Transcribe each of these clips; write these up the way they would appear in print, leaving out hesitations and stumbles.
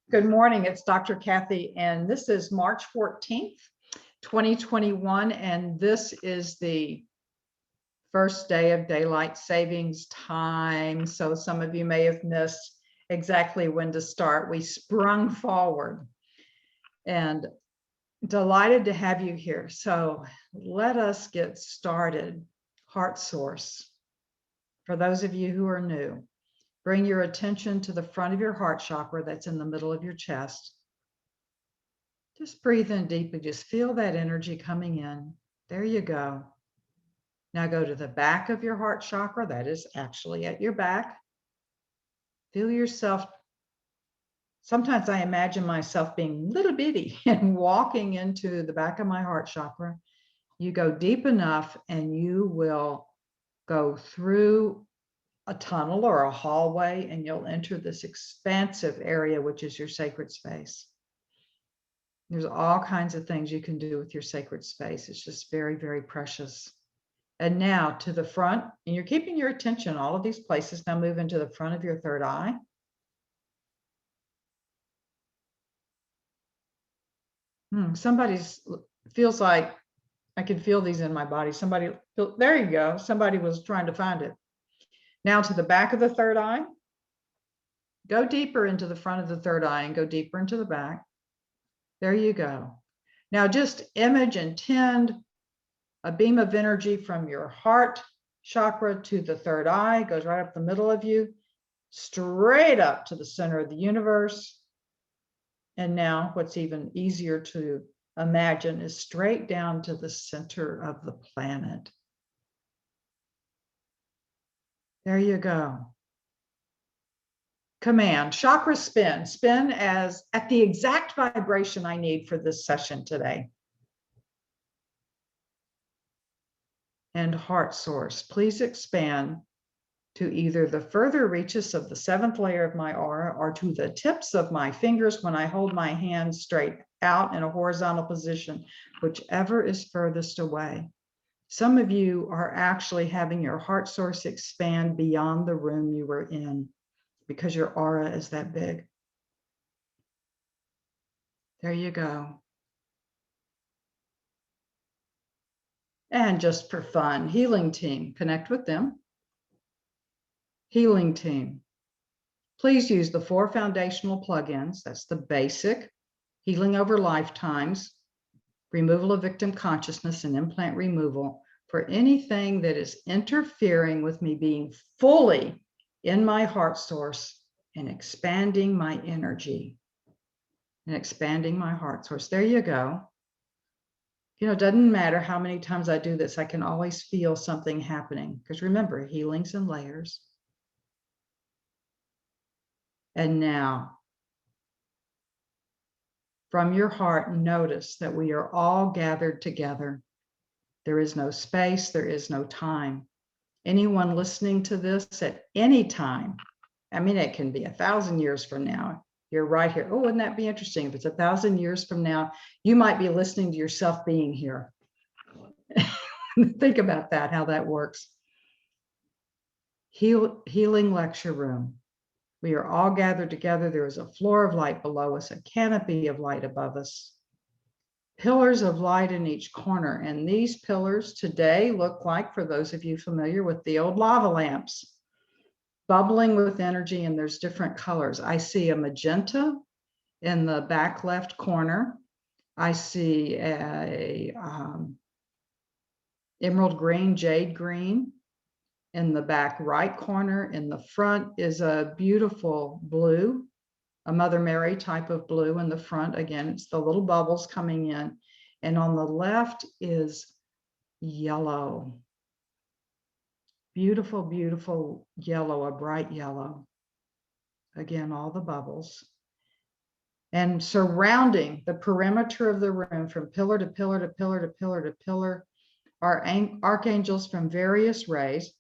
Good morning. It's Dr. Kathy, and this is March 14th, 2021, and this is the first day of daylight savings time. So some of you may have missed exactly when to start. We sprung forward, and delighted to have you here. So let us get started. Heart source. For those of you who are new, bring your attention to the front of your heart chakra that's in the middle of your chest. Just breathe in deeply. Just feel that energy coming in. There you go. Now go to the back of your heart chakra. That is actually at your back. Feel yourself. Sometimes I imagine myself being little bitty and walking into the back of my heart chakra. You go deep enough and you will go through a tunnel or a hallway and you'll enter this expansive area, which is your sacred space. There's all kinds of things you can do with your sacred space. It's just very, very precious. And now to the front, and you're keeping your attention all of these places. Now move into the front of your third eye. Somebody's feels like I can feel these in my body. There you go. Somebody was trying to find it. Now to the back of the third eye. Go deeper into the front of the third eye and go deeper into the back. There you go. Now just image and tend a beam of energy from your heart chakra to the third eye, goes right up the middle of you, straight up to the center of the universe. And now what's even easier to imagine is straight down to the center of the planet. There you go. Command, chakra spin. Spin as at the exact vibration I need for this session today. And heart source, please expand to either the further reaches of the seventh layer of my aura or to the tips of my fingers when I hold my hands straight out in a horizontal position, whichever is furthest away. Some of you are actually having your heart source expand beyond the room you were in because your aura is that big. There you go. And just for fun, healing team, connect with them. Healing team. Please use the 4 foundational plugins. That's the basic, healing over lifetimes, removal of victim consciousness, and implant removal for anything that is interfering with me being fully in my heart source and expanding my energy and expanding my heart source. There you go. You know, it doesn't matter how many times I do this, I can always feel something happening because remember, healing's in layers. And now, from your heart, notice that we are all gathered together. There is no space, there is no time. Anyone listening to this at any time, I mean, it can be 1,000 years from now, you're right here. Oh, wouldn't that be interesting? If it's 1,000 years from now, you might be listening to yourself being here. Think about that, how that works. Healing lecture room. We are all gathered together. There is a floor of light below us, a canopy of light above us, pillars of light in each corner. And these pillars today look like, for those of you familiar with the old lava lamps, bubbling with energy, and there's different colors. I see a magenta in the back left corner. I see a emerald green, jade green in the back right corner. In the front is a beautiful blue, a Mother Mary type of blue in the front. Again, it's the little bubbles coming in. And on the left is yellow. Beautiful, beautiful yellow, a bright yellow. Again, all the bubbles. And surrounding the perimeter of the room from pillar to pillar to pillar to pillar to pillar are archangels from various rays.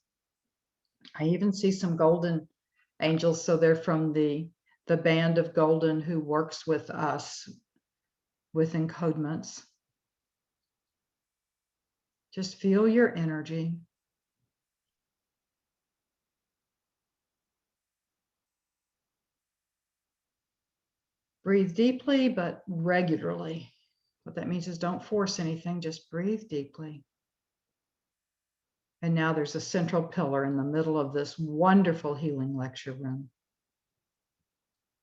I even see some golden angels, so they're from the band of golden who works with us with encodements. Just feel your energy. Breathe deeply, but regularly. What that means is don't force anything, just breathe deeply. And now there's a central pillar in the middle of this wonderful healing lecture room.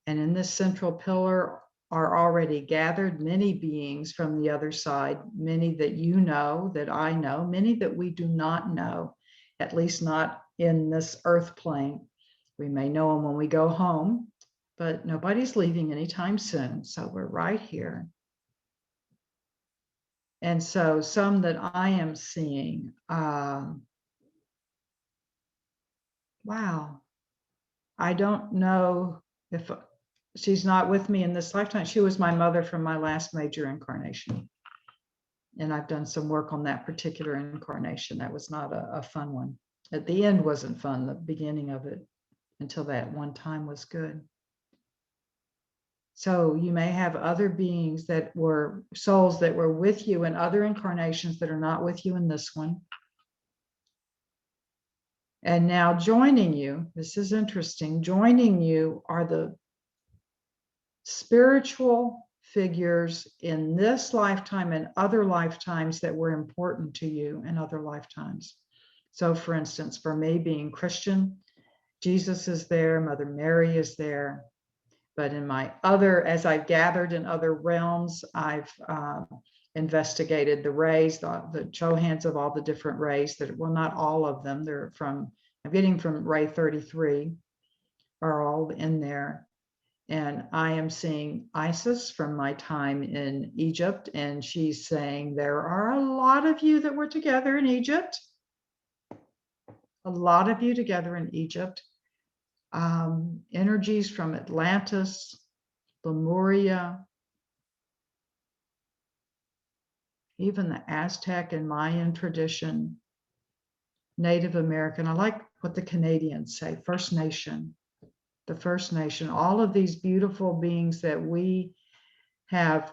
And in this central pillar are already gathered many beings from the other side, many that you know, that I know, many that we do not know, at least not in this earth plane. We may know them when we go home, but nobody's leaving anytime soon. So we're right here. And so some that I am seeing, wow, I don't know if she's not with me in this lifetime. She was my mother from my last major incarnation. And I've done some work on that particular incarnation. That was not a fun one. At the end wasn't fun, the beginning of it until that one time was good. So you may have other beings that were souls that were with you in other incarnations that are not with you in this one. And now joining you, this is interesting, joining you are the spiritual figures in this lifetime and other lifetimes that were important to you in other lifetimes. So for instance, for me being Christian, Jesus is there, Mother Mary is there. But in my other, as I've gathered in other realms, I've investigated the rays, the show hands of all the different rays that, well, not all of them, they're from, I'm getting from ray 33 are all in there. And I am seeing Isis from my time in Egypt, and she's saying there are a lot of you that were together in Egypt. A lot of you together in Egypt. Energies from Atlantis, Lemuria, even the Aztec and Mayan tradition, Native American. I like what the Canadians say, First Nation, the First Nation, all of these beautiful beings that we have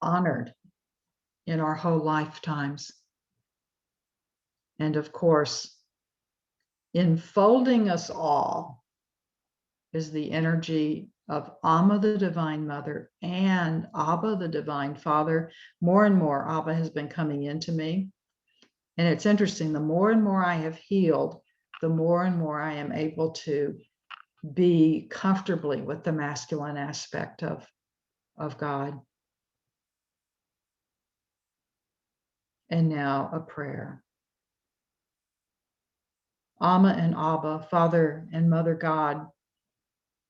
honored in our whole lifetimes. And of course, enfolding us all is the energy of Amma, the Divine Mother, and Abba, the Divine Father. More and more, Abba has been coming into me. And it's interesting, the more and more I have healed, the more and more I am able to be comfortably with the masculine aspect of God. And now a prayer. Amma and Abba, Father and Mother God,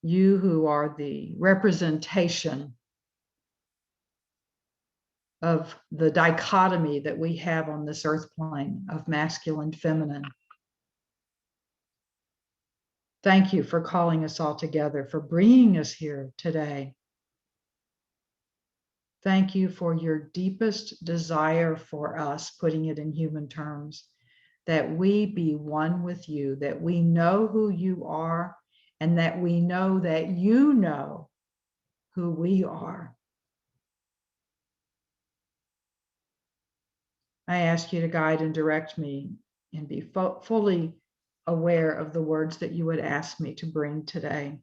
you who are the representation of the dichotomy that we have on this earth plane of masculine, feminine. Thank you for calling us all together, for bringing us here today. Thank you for your deepest desire for us, putting it in human terms, that we be one with you, that we know who you are, and that we know that you know who we are. I ask you to guide and direct me and be fully aware of the words that you would ask me to bring today.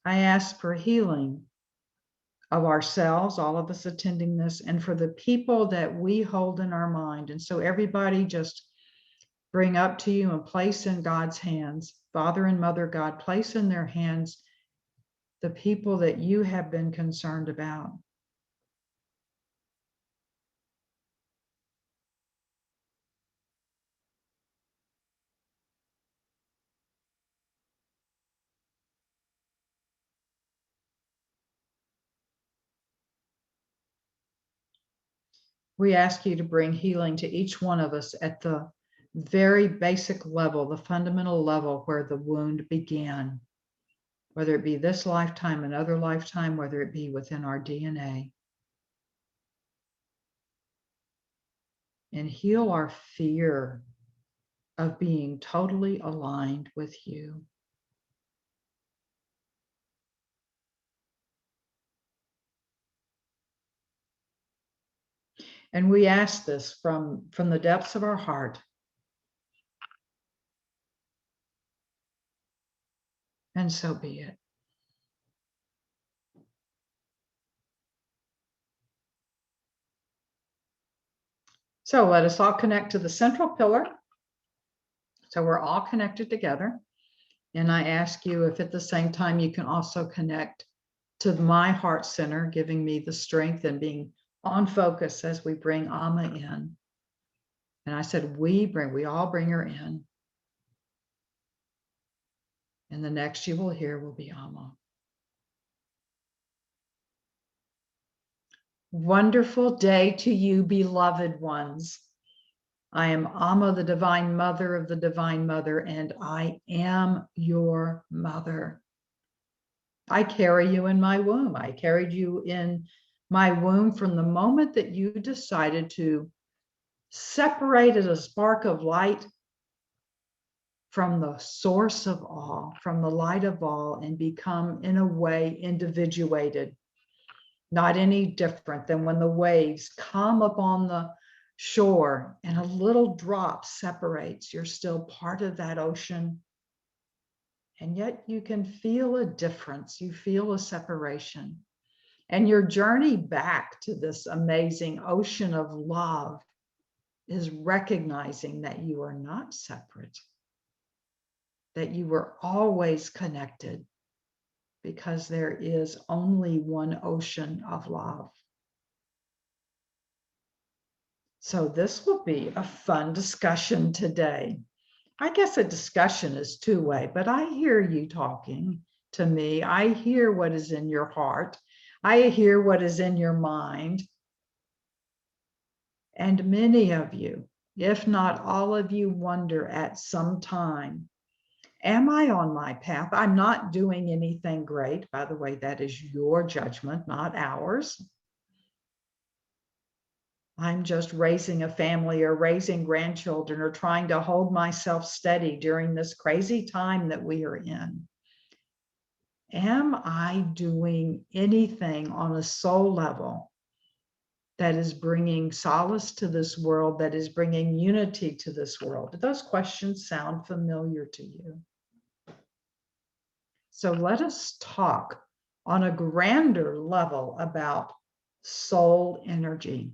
I ask for healing of ourselves, all of us attending this, and for the people that we hold in our mind. And so everybody just bring up to you and place in God's hands, Father and Mother God, place in their hands the people that you have been concerned about. We ask you to bring healing to each one of us at the very basic level, the fundamental level where the wound began, whether it be this lifetime, another lifetime, whether it be within our DNA. And heal our fear of being totally aligned with you. And we ask this from the depths of our heart, and so be it. So let us all connect to the central pillar. So we're all connected together. And I ask you if at the same time you can also connect to my heart center, giving me the strength and being on focus as we bring Amma in. And I said, we all bring her in. And the next you will hear will be Amma. Wonderful day to you, beloved ones. I am Amma, the Divine Mother of the Divine Mother, and I am your mother. I carry you in my womb. I carried you in my womb from the moment that you decided to separate as a spark of light from the source of all, from the light of all, and become, in a way, individuated, not any different than when the waves come upon the shore and a little drop separates. You're still part of that ocean. And yet you can feel a difference. You feel a separation. And your journey back to this amazing ocean of love is recognizing that you are not separate, that you were always connected, because there is only one ocean of love. So this will be a fun discussion today. I guess a discussion is two-way, but I hear you talking to me. I hear what is in your heart. I hear what is in your mind. And many of you, if not all of you, wonder at some time, am I on my path? I'm not doing anything great. By the way, that is your judgment, not ours. I'm just raising a family or raising grandchildren or trying to hold myself steady during this crazy time that we are in. Am I doing anything on a soul level that is bringing solace to this world, that is bringing unity to this world? Do those questions sound familiar to you? So let us talk on a grander level about soul energy.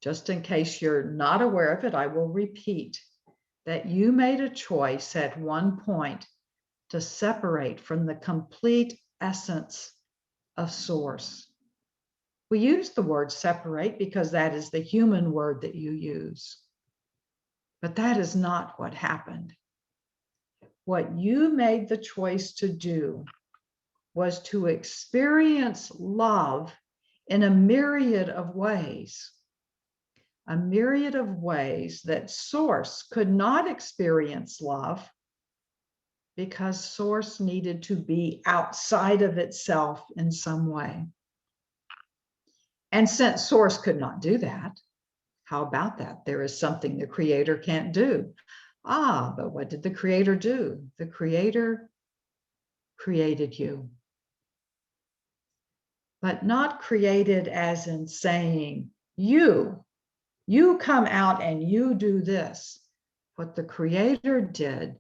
Just in case you're not aware of it, I will repeat that you made a choice at one point to separate from the complete essence of Source. We use the word separate because that is the human word that you use. But that is not what happened. What you made the choice to do was to experience love in a myriad of ways. A myriad of ways that Source could not experience love because Source needed to be outside of itself in some way. And since Source could not do that, how about that? There is something the Creator can't do. But what did the Creator do? The Creator created you. But not created as in saying, you come out and you do this. What the Creator did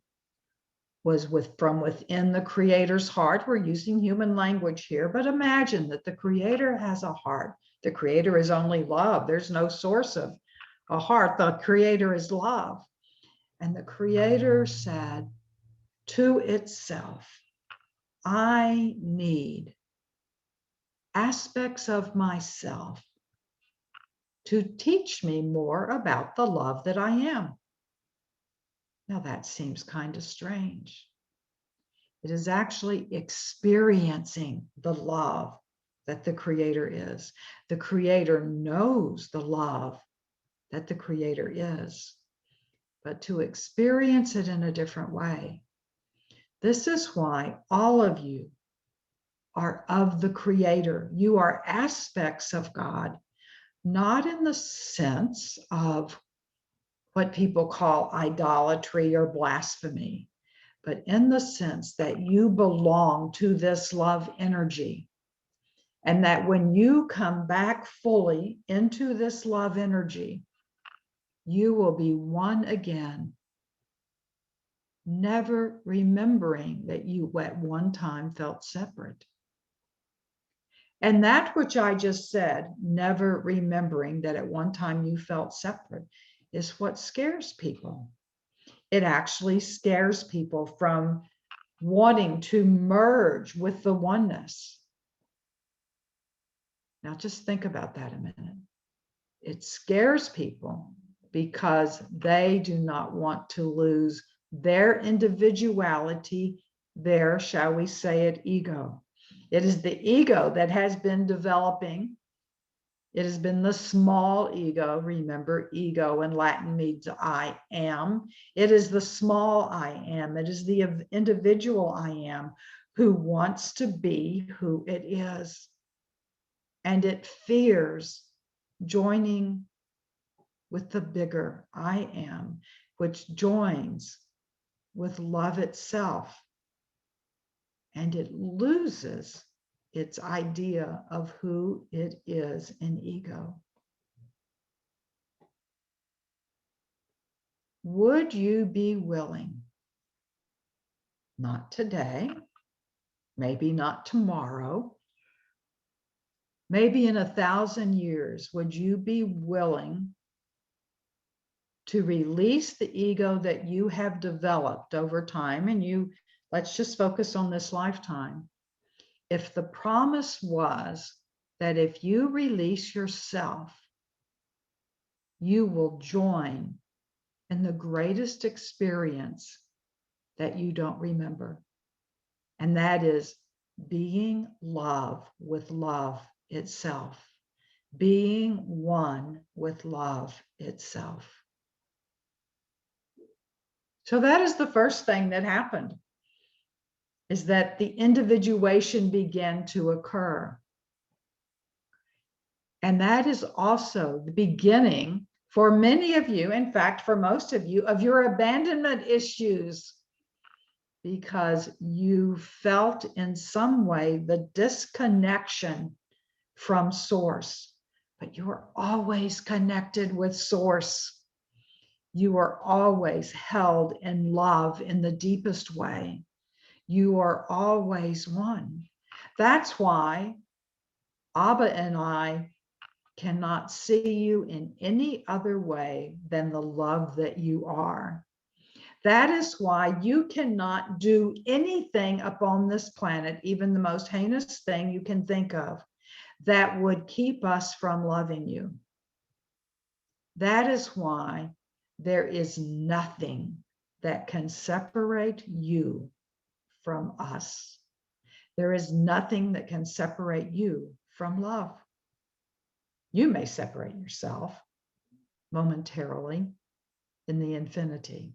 was from within the Creator's heart. We're using human language here, but imagine that the Creator has a heart. The Creator is only love. There's no source of a heart. The Creator is love. And the Creator said to itself, I need aspects of myself to teach me more about the love that I am. Now that seems kind of strange. It is actually experiencing the love that the Creator is. The Creator knows the love that the Creator is, but to experience it in a different way. This is why all of you are of the Creator. You are aspects of God, not in the sense of what people call idolatry or blasphemy, but in the sense that you belong to this love energy. And that when you come back fully into this love energy, you will be one again never remembering that you at one time felt separate. And that which I just said, never remembering that at one time you felt separate, is what scares people. It actually scares people from wanting to merge with the oneness. Now, just think about that a minute. It scares people because they do not want to lose their individuality, their, shall we say it, ego. It is the ego that has been developing. It has been the small ego. Remember, ego in Latin means I am. It is the small I am. It is the individual I am who wants to be who it is. And it fears joining with the bigger I am, which joins with love itself. And it loses its idea of who it is in ego. Would you be willing, not today, maybe not tomorrow, maybe in 1,000 years, would you be willing to release the ego that you have developed over time? And let's just focus on this lifetime. If the promise was that if you release yourself, you will join in the greatest experience that you don't remember. And that is being love with love itself, being one with love itself. So that is the first thing that happened, is that the individuation began to occur. And that is also the beginning for many of you, in fact, for most of you, of your abandonment issues, because you felt in some way the disconnection from source. But you are always connected with source. You are always held in love in the deepest way. You are always one. That's why Abba and I cannot see you in any other way than the love that you are. That is why you cannot do anything upon this planet, even the most heinous thing you can think of, that would keep us from loving you. That is why there is nothing that can separate you from us. There is nothing that can separate you from love. You may separate yourself momentarily in the infinity.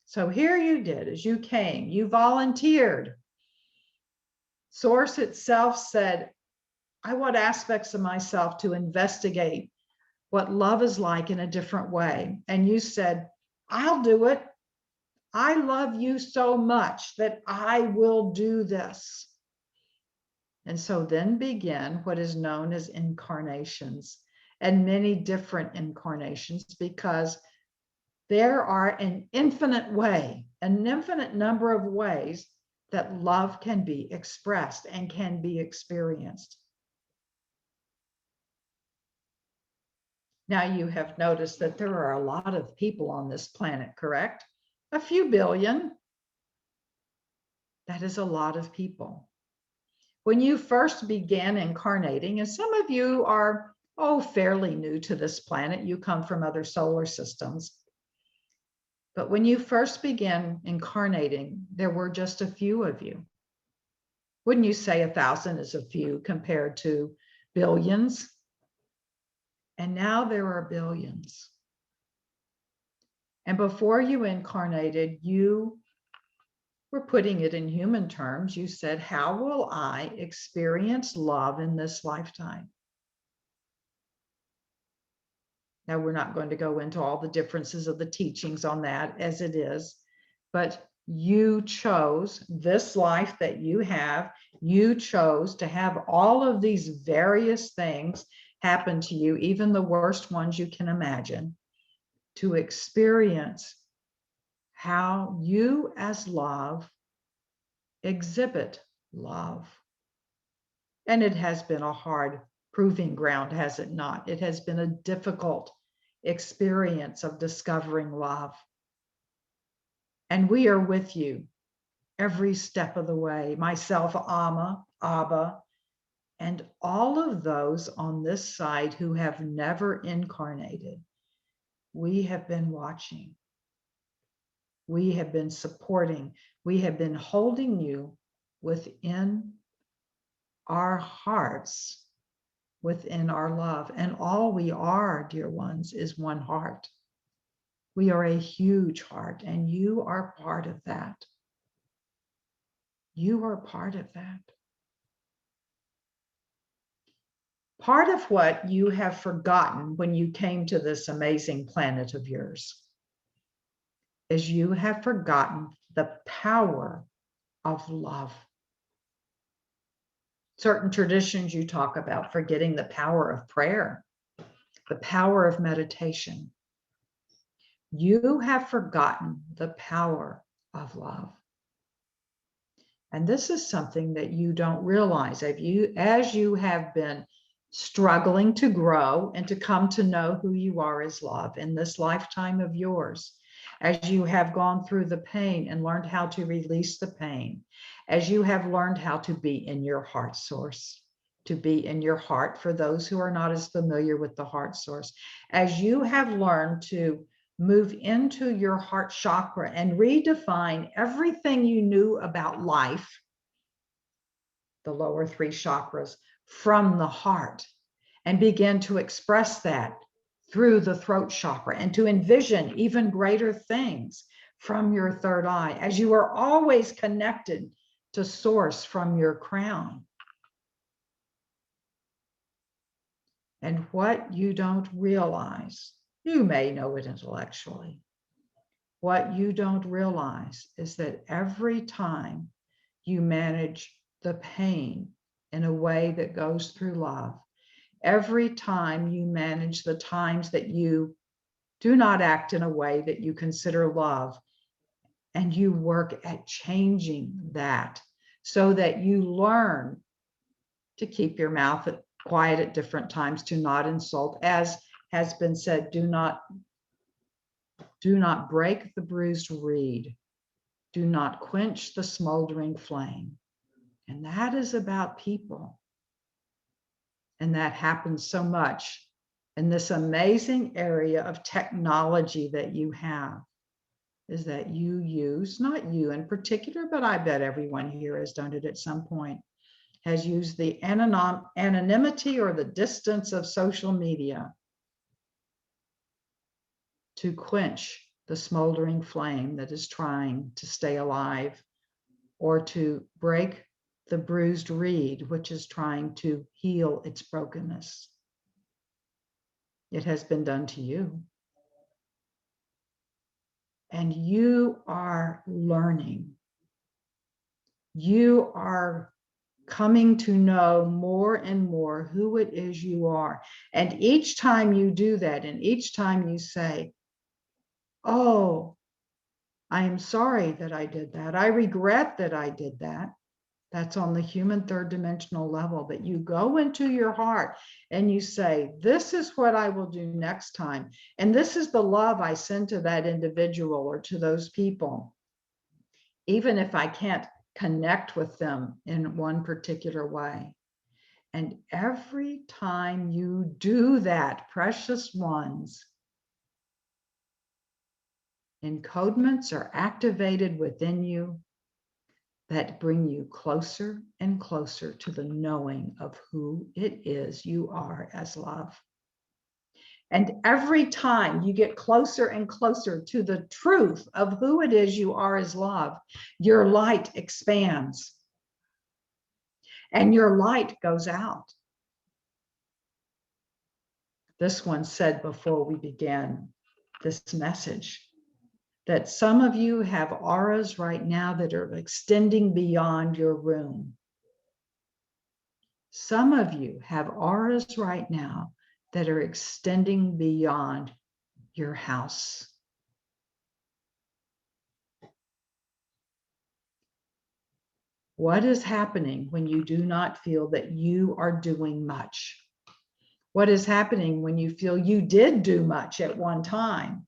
So here you did, as you came, you volunteered. Source itself said, I want aspects of myself to investigate what love is like in a different way. And you said, I'll do it. I love you so much that I will do this. And so then begin what is known as incarnations, and many different incarnations, because there are an infinite way, an infinite number of ways that love can be expressed and can be experienced. Now you have noticed that there are a lot of people on this planet, correct? A few billion. That is a lot of people. When you first began incarnating, and some of you are, fairly new to this planet, you come from other solar systems. But when you first began incarnating, there were just a few of you. Wouldn't you say 1,000 is a few compared to billions? And now there are billions. And before you incarnated, you were putting it in human terms. You said, how will I experience love in this lifetime? Now, we're not going to go into all the differences of the teachings on that as it is, but you chose this life that you have. You chose to have all of these various things happen to you, even the worst ones you can imagine, to experience how you as love exhibit love. And it has been a hard proving ground, has it not? It has been a difficult experience of discovering love. And we are with you every step of the way. Myself, Amma, Abba, and all of those on this side who have never incarnated. We have been watching. We have been supporting. We have been holding you within our hearts, within our love. And all we are, dear ones, is one heart. We are a huge heart, and you are part of that. You are part of that. Part of what you have forgotten when you came to this amazing planet of yours is you have forgotten the power of love. Certain traditions you talk about forgetting the power of prayer, the power of meditation. You have forgotten the power of love. And this is something that you don't realize. As you have been struggling to grow and to come to know who you are as love in this lifetime of yours, as you have gone through the pain and learned how to release the pain, as you have learned how to be in your heart source, to be in your heart for those who are not as familiar with the heart source, as you have learned to move into your heart chakra and redefine everything you knew about life, the lower three chakras, from the heart, and begin to express that through the throat chakra and to envision even greater things from your third eye, as you are always connected to source from your crown. And what you don't realize, you may know it intellectually, what you don't realize is that every time you manage the pain in a way that goes through love, every time you manage the times that you do not act in a way that you consider love, and you work at changing that so that you learn to keep your mouth quiet at different times, to not insult, as has been said, do not break the bruised reed. Do not quench the smoldering flame. And that is about people. And that happens so much in this amazing area of technology that you have, is that you use, not you in particular, but I bet everyone here has done it at some point, has used the anonymity or the distance of social media to quench the smoldering flame that is trying to stay alive, or to break the bruised reed, which is trying to heal its brokenness. It has been done to you. And you are learning. You are coming to know more and more who it is you are. And each time you do that, and each time you say, oh, I am sorry that I did that. I regret that I did that. That's on the human third dimensional level, that you go into your heart and you say, this is what I will do next time. And this is the love I send to that individual or to those people, even if I can't connect with them in one particular way. And every time you do that, precious ones, encodements are activated within you that bring you closer and closer to the knowing of who it is you are as love. And every time you get closer and closer to the truth of who it is you are as love, your light expands and your light goes out. This one said before we began this message that some of you have auras right now that are extending beyond your room. Some of you have auras right now that are extending beyond your house. What is happening when you do not feel that you are doing much? What is happening when you feel you did do much at one time,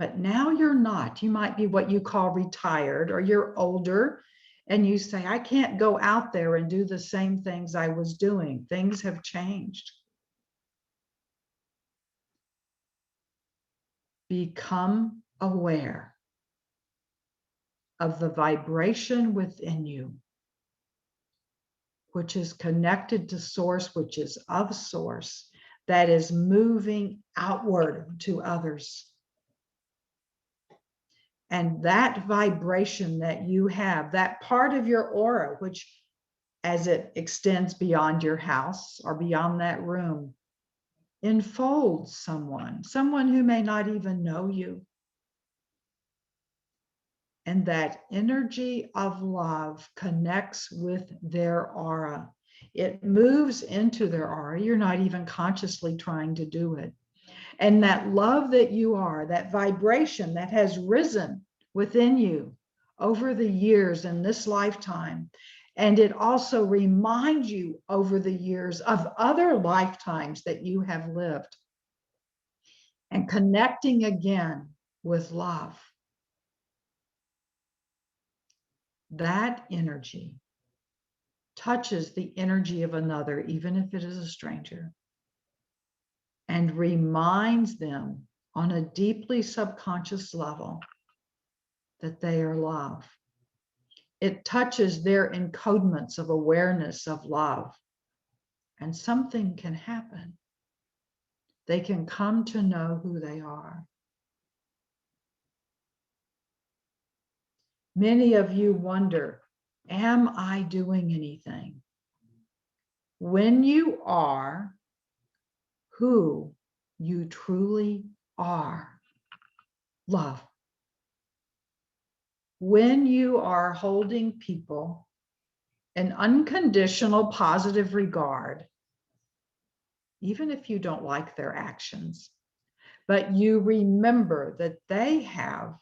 but now you're not? You might be what you call retired, or you're older and you say, I can't go out there and do the same things I was doing. Things have changed. Become aware of the vibration within you, which is connected to source, which is of source, that is moving outward to others. And that vibration that you have, that part of your aura, which as it extends beyond your house or beyond that room, enfolds someone who may not even know you. And that energy of love connects with their aura. It moves into their aura. You're not even consciously trying to do it. And that love that you are, that vibration that has risen within you over the years in this lifetime. And it also reminds you over the years of other lifetimes that you have lived. And connecting again with love. That energy touches the energy of another, even if it is a stranger, and reminds them on a deeply subconscious level that they are love. It touches their encodements of awareness of love, and something can happen. They can come to know who they are. Many of you wonder, am I doing anything? When you are who you truly are, love. When you are holding people in unconditional positive regard, even if you don't like their actions, but you remember that they have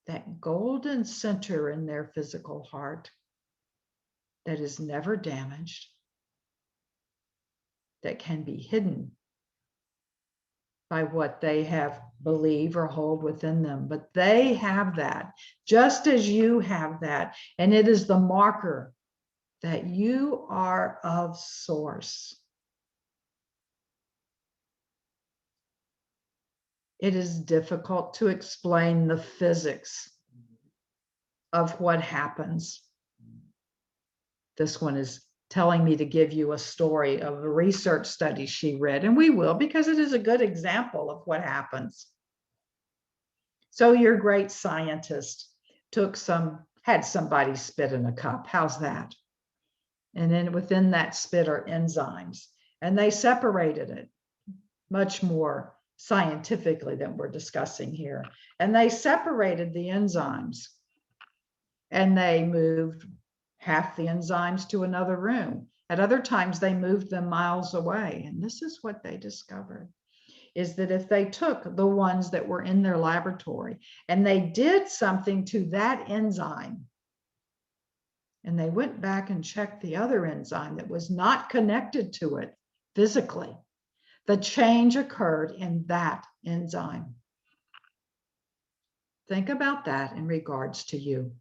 that golden center in their physical heart that is never damaged, that can be hidden by what they have believe or hold within them. But they have that, just as you have that. And it is the marker that you are of source. It is difficult to explain the physics of what happens. This one is telling me to give you a story of a research study she read, and we will, because it is a good example of what happens. So your great scientist had somebody spit in a cup. How's that? And then within that spit are enzymes, and they separated it much more scientifically than we're discussing here. And they separated the enzymes, and they moved half the enzymes to another room. At other times, they moved them miles away. And this is what they discovered, is that if they took the ones that were in their laboratory and they did something to that enzyme, and they went back and checked the other enzyme that was not connected to it physically, the change occurred in that enzyme. Think about that in regards to you.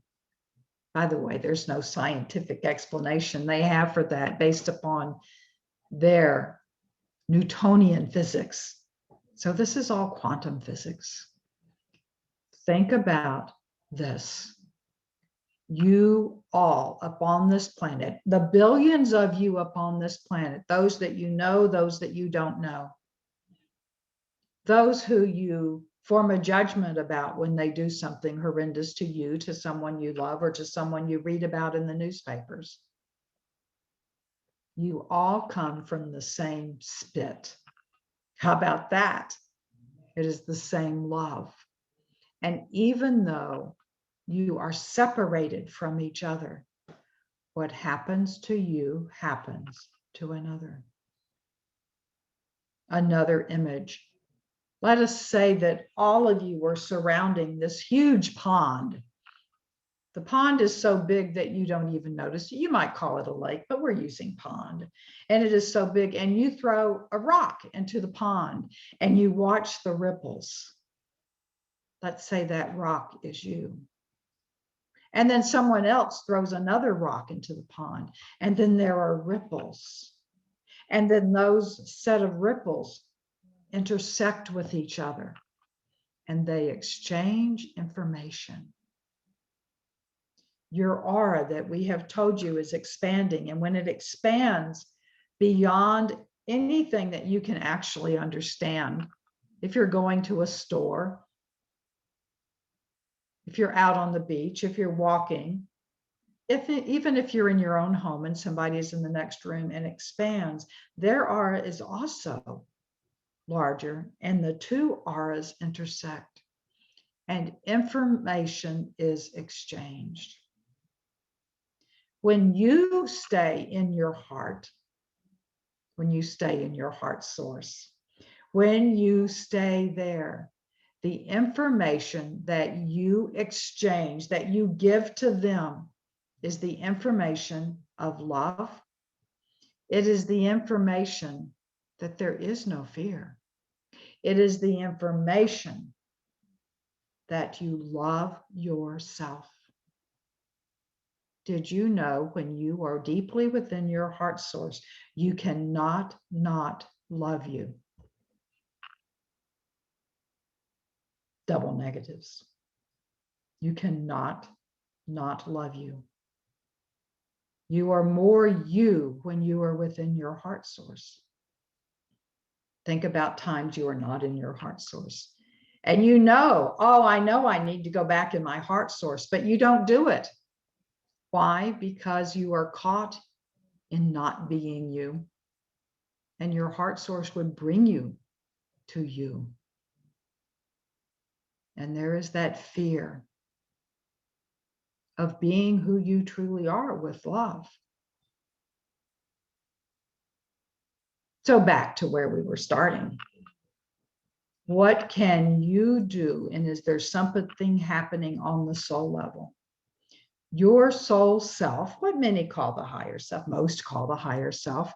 By the way, there's no scientific explanation they have for that based upon their Newtonian physics. So this is all quantum physics. Think about this. You all upon this planet, the billions of you upon this planet, those that you know, those that you don't know, those who you form a judgment about when they do something horrendous to you, to someone you love, or to someone you read about in the newspapers. You all come from the same spit. How about that? It is the same love. And even though you are separated from each other, what happens to you happens to another. Another image. Let us say that all of you are surrounding this huge pond, The pond is so big that you don't even notice. You might call it a lake, but we're using pond. And it is so big. And you throw a rock into the pond and you watch the ripples. Let's say that rock is you. And then someone else throws another rock into the pond. And then there are ripples. And then those set of ripples intersect with each other and they exchange information. Your aura that we have told you is expanding. And when it expands beyond anything that you can actually understand, if you're going to a store, if you're out on the beach, if you're walking, even if you're in your own home and somebody's in the next room and expands, their aura is also larger and the two auras intersect and information is exchanged. When you stay in your heart, when you stay in your heart source, when you stay there, the information that you exchange, that you give to them, is the information of love. It is the information that there is no fear. It is the information that you love yourself. Did you know when you are deeply within your heart source, you cannot not love you? Double negatives. You cannot not love you. You are more you when you are within your heart source. Think about times you are not in your heart source. And you know, oh, I know I need to go back in my heart source, but you don't do it. Why? Because you are caught in not being you. And your heart source would bring you to you. And there is that fear of being who you truly are with love. So back to where we were starting. What can you do? And is there something happening on the soul level? Your soul self, what many call the higher self, most call the higher self,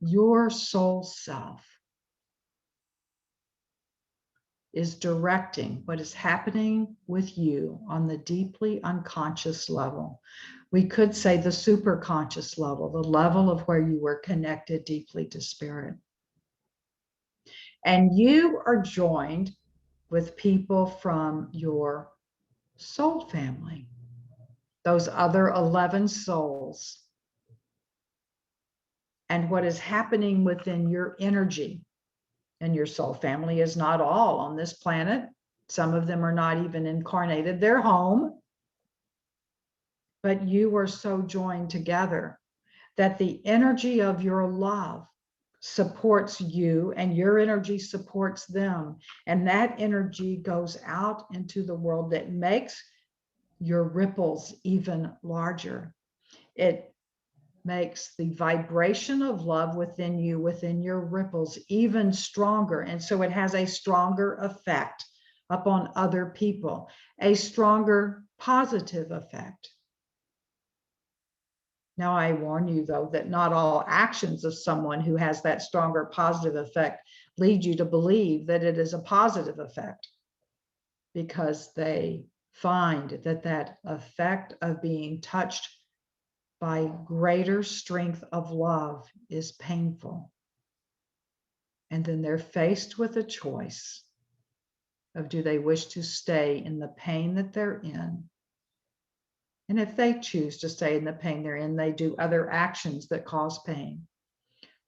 your soul self is directing what is happening with you on the deeply unconscious level. We could say the superconscious level, the level of where you were connected deeply to spirit. And you are joined with people from your soul family, those other 11 souls. And what is happening within your energy, and your soul family is not all on this planet. Some of them are not even incarnated, they're home. But you are so joined together that the energy of your love supports you and your energy supports them. And that energy goes out into the world that makes your ripples even larger. It makes the vibration of love within you, within your ripples, even stronger. And so it has a stronger effect upon other people, a stronger positive effect. Now, I warn you, though, that not all actions of someone who has that stronger positive effect lead you to believe that it is a positive effect, because they find that that effect of being touched by greater strength of love is painful. And then they're faced with a choice of, do they wish to stay in the pain that they're in? And if they choose to stay in the pain they're in, they do other actions that cause pain.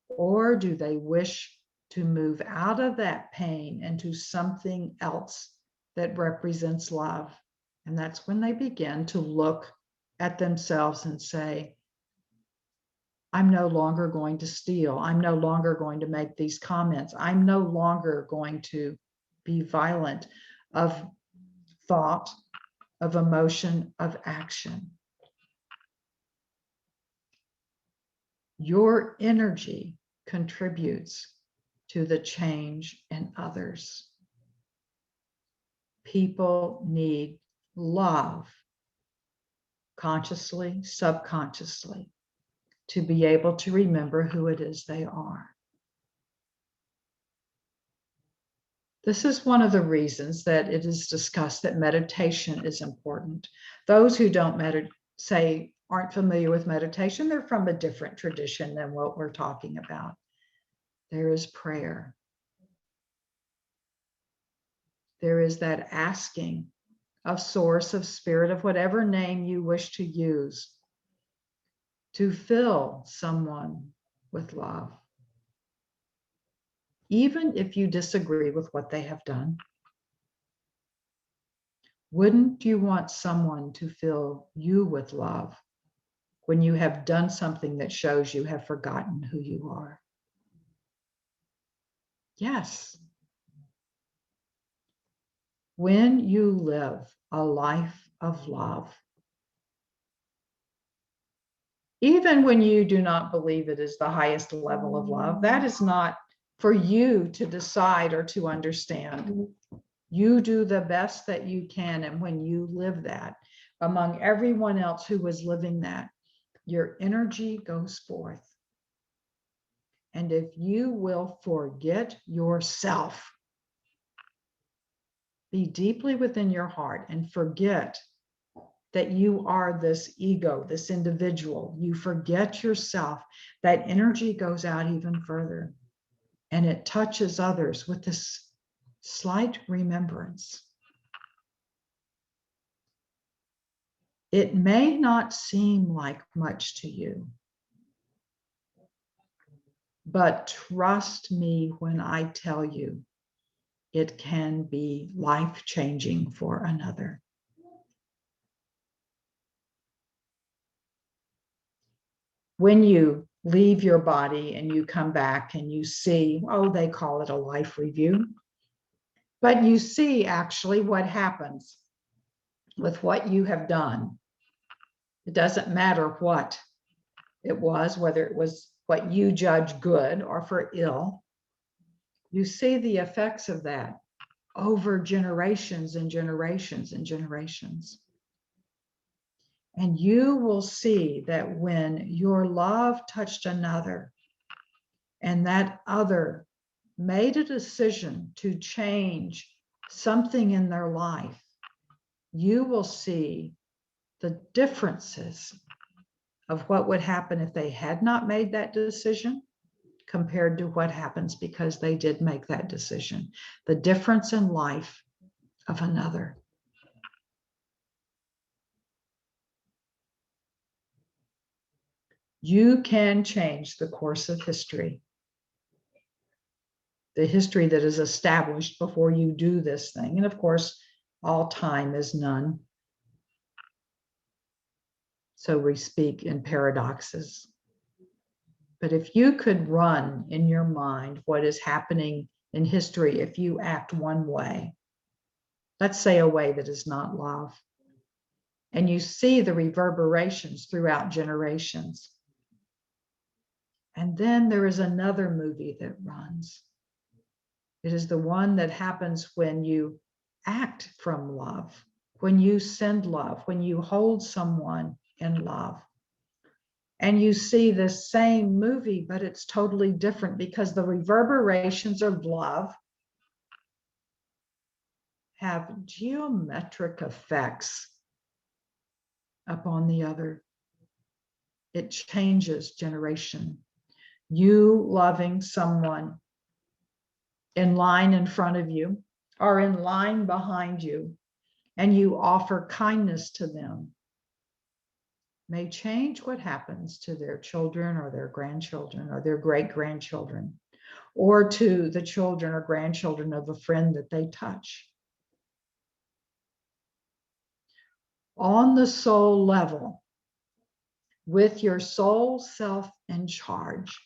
Or do they wish to move out of that pain into something else that represents love? And that's when they begin to look at themselves and say, I'm no longer going to steal. I'm no longer going to make these comments. I'm no longer going to be violent of thought, of emotion, of action. Your energy contributes to the change in others. People need love consciously, subconsciously, to be able to remember who it is they are. This is one of the reasons that it is discussed that meditation is important. Those who don't aren't familiar with meditation, they're from a different tradition than what we're talking about. There is prayer. There is that asking of source, of spirit, of whatever name you wish to use, to fill someone with love. Even if you disagree with what they have done, wouldn't you want someone to fill you with love when you have done something that shows you have forgotten who you are? Yes. When you live a life of love, even when you do not believe it is the highest level of love, that is not for you to decide or to understand. You do the best that you can. And when you live that among everyone else who is living that, your energy goes forth. And if you will forget yourself, be deeply within your heart and forget that you are this ego, this individual, you forget yourself, that energy goes out even further and it touches others with this slight remembrance. It may not seem like much to you, but trust me when I tell you, it can be life-changing for another. When you leave your body and you come back and you see, oh, they call it a life review, but you see actually what happens with what you have done. It doesn't matter what it was, whether it was what you judge good or for ill. You see the effects of that over generations and generations and generations. And you will see that when your love touched another and that other made a decision to change something in their life, you will see the differences of what would happen if they had not made that decision compared to what happens because they did make that decision. The difference in life of another. You can change the course of history, the history that is established before you do this thing. And of course, all time is none. So we speak in paradoxes. But if you could run in your mind what is happening in history, if you act one way, let's say a way that is not love, and you see the reverberations throughout generations. And then there is another movie that runs. It is the one that happens when you act from love, when you send love, when you hold someone in love. And you see the same movie, but it's totally different because the reverberations of love have geometric effects upon the other. It changes generation. You loving someone in line in front of you or in line behind you, and you offer kindness to them, may change what happens to their children or their grandchildren or their great-grandchildren, or to the children or grandchildren of a friend that they touch. On the soul level, with your soul self in charge,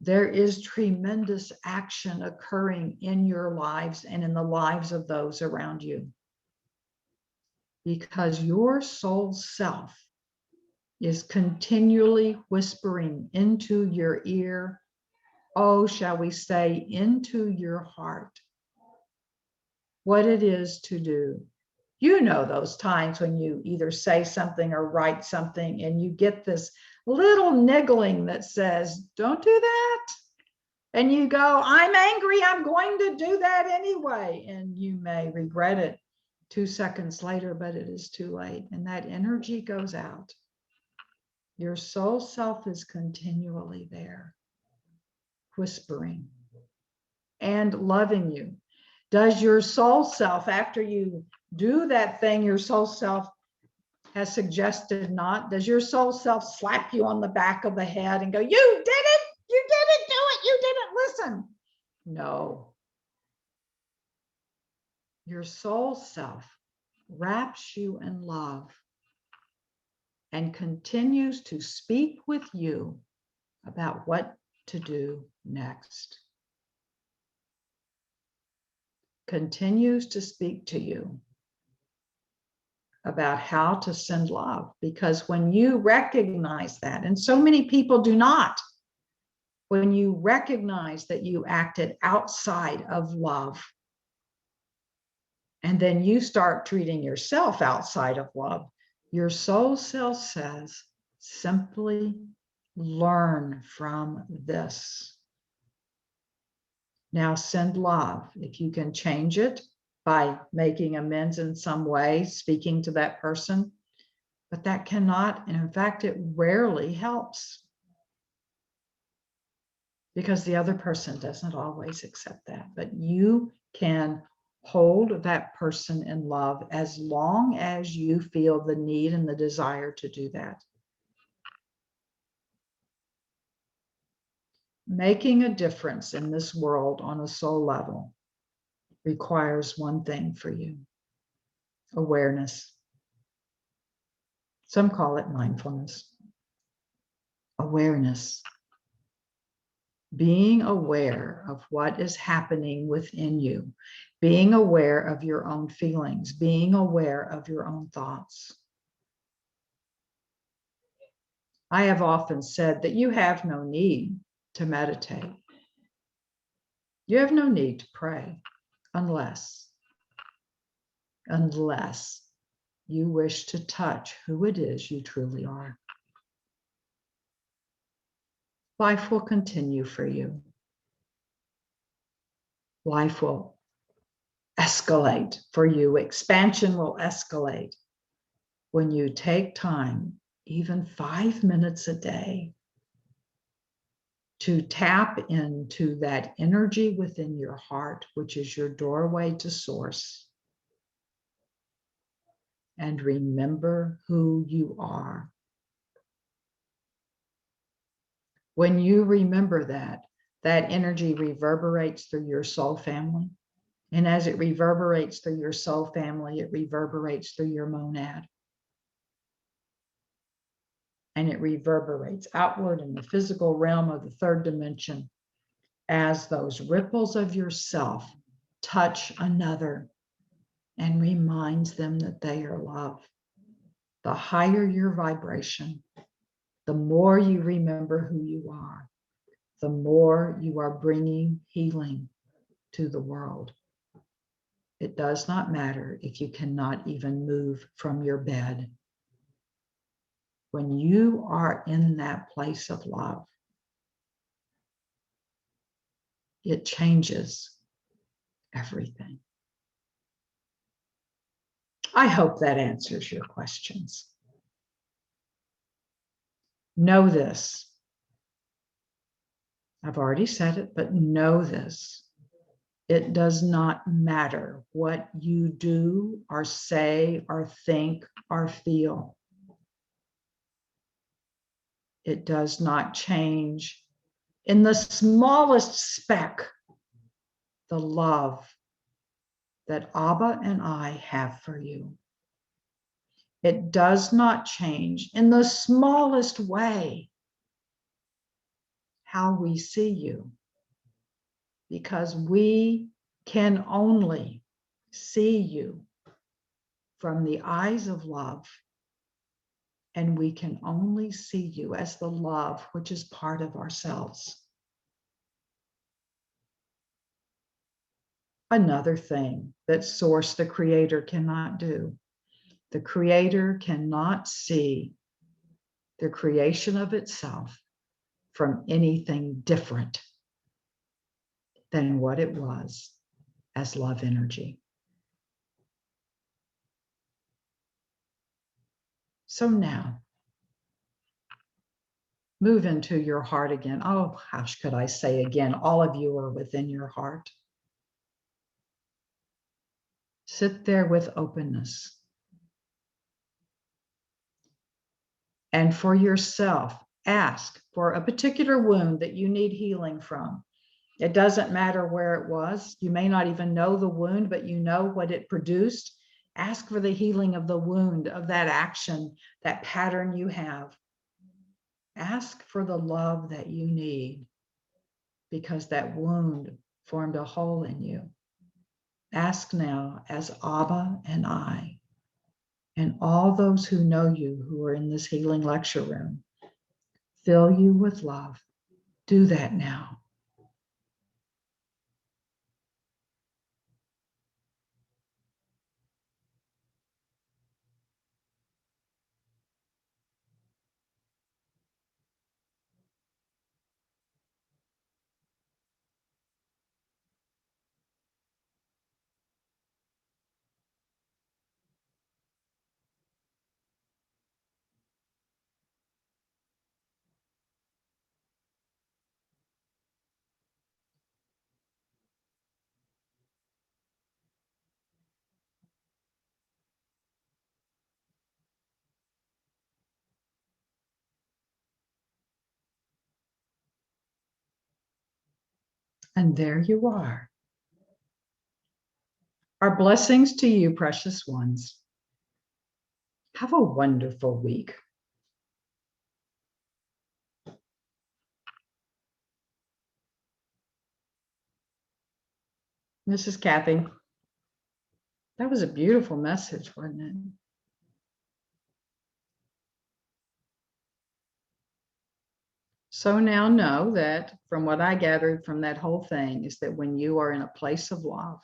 there is tremendous action occurring in your lives and in the lives of those around you. Because your soul self is continually whispering into your ear, oh, shall we say, into your heart, what it is to do You know those times when you either say something or write something and you get this little niggling that says, don't do that. And you go, I'm angry, I'm going to do that anyway. And you may regret it 2 seconds later, but it is too late. And that energy goes out. Your soul self is continually there, whispering and loving you. Does your soul self, after you do that thing your soul self has suggested not, does your soul self slap you on the back of the head and go, you did it, you didn't do it, you didn't listen? No. Your soul self wraps you in love and continues to speak with you about what to do next. Continues to speak to you about how to send love, because when you recognize that, and so many people do not, when you recognize that you acted outside of love, and then you start treating yourself outside of love, your soul self says, simply learn from this. Now send love. If you can change it by making amends in some way, speaking to that person, but that cannot, and in fact, it rarely helps, because the other person doesn't always accept that. But you can hold that person in love as long as you feel the need and the desire to do that. Making a difference in this world on a soul level requires one thing for you: awareness. Some call it mindfulness. Awareness. Being aware of what is happening within you, being aware of your own feelings, being aware of your own thoughts. I have often said that you have no need to meditate. You have no need to pray unless you wish to touch who it is you truly are. Life will continue for you. Life will escalate for you. Expansion will escalate when you take time, even 5 minutes a day, to tap into that energy within your heart, which is your doorway to source, and remember who you are. When you remember that, that energy reverberates through your soul family. And as it reverberates through your soul family, it reverberates through your monad. And it reverberates outward in the physical realm of the third dimension as those ripples of yourself touch another and reminds them that they are loved. The higher your vibration, the more you remember who you are, the more you are bringing healing to the world. It does not matter if you cannot even move from your bed. When you are in that place of love, it changes everything. I hope that answers your questions. Know this. I've already said it, but know this. It does not matter what you do or say or think or feel. It does not change in the smallest speck the love that Abba and I have for you. It does not change in the smallest way how we see you, because we can only see you from the eyes of love, and we can only see you as the love which is part of ourselves. another thing that Source, the Creator, cannot do. The Creator cannot see the creation of itself from anything different than what it was as love energy. So now, move into your heart again. Oh, how could I say again? All of you are within your heart. Sit there with openness. And for yourself, ask for a particular wound that you need healing from. It doesn't matter where it was. You may not even know the wound, but you know what it produced. Ask for the healing of the wound, of that action, that pattern you have. Ask for the love that you need because that wound formed a hole in you. Ask now as Abba and I, and all those who know you who are in this healing lecture room, fill you with love. Do that now. And there you are. Our blessings to you, precious ones. Have a wonderful week. This is Kathy. That was a beautiful message, wasn't it? So now know that from what I gathered from that whole thing is that when you are in a place of love,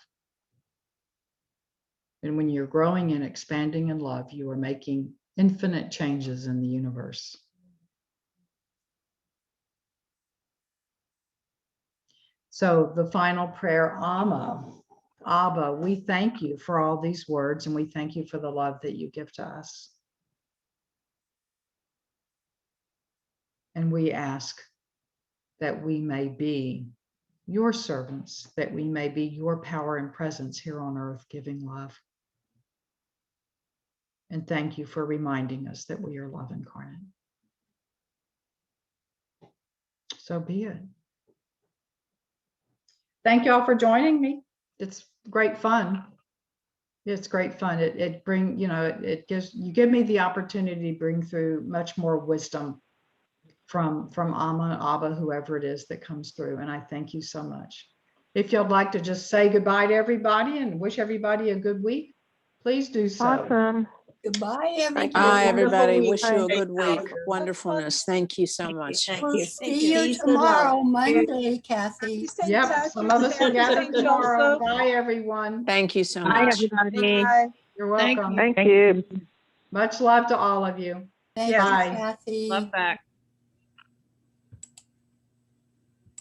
and when you're growing and expanding in love, you are making infinite changes in the universe. So the final prayer, Amma, Abba, we thank you for all these words and we thank you for the love that you give to us. And we ask that we may be your servants, that we may be your power and presence here on earth, giving love. And thank you for reminding us that we are love incarnate. So be it. Thank you all for joining me. It's great fun. It's great fun. It bring, you know, it gives, you give me the opportunity to bring through much more wisdom from Amma, Abba, whoever it is that comes through. And I thank you so much. If you'd like to just say goodbye to everybody and wish everybody a good week, please do so. Awesome. Goodbye, everybody. Hi, everybody. Wonderful Wish you a week. good week. Wonderfulness. Thank you so much. Thank We'll you. see you Peace and tomorrow, love. Monday, Kathy. Yep, some of us will gather tomorrow. Bye, everyone. Thank you so Bye, much. everybody. You're Thank welcome. you. Thank you. Much love to all of you. Thank Bye. you, Kathy. Love back.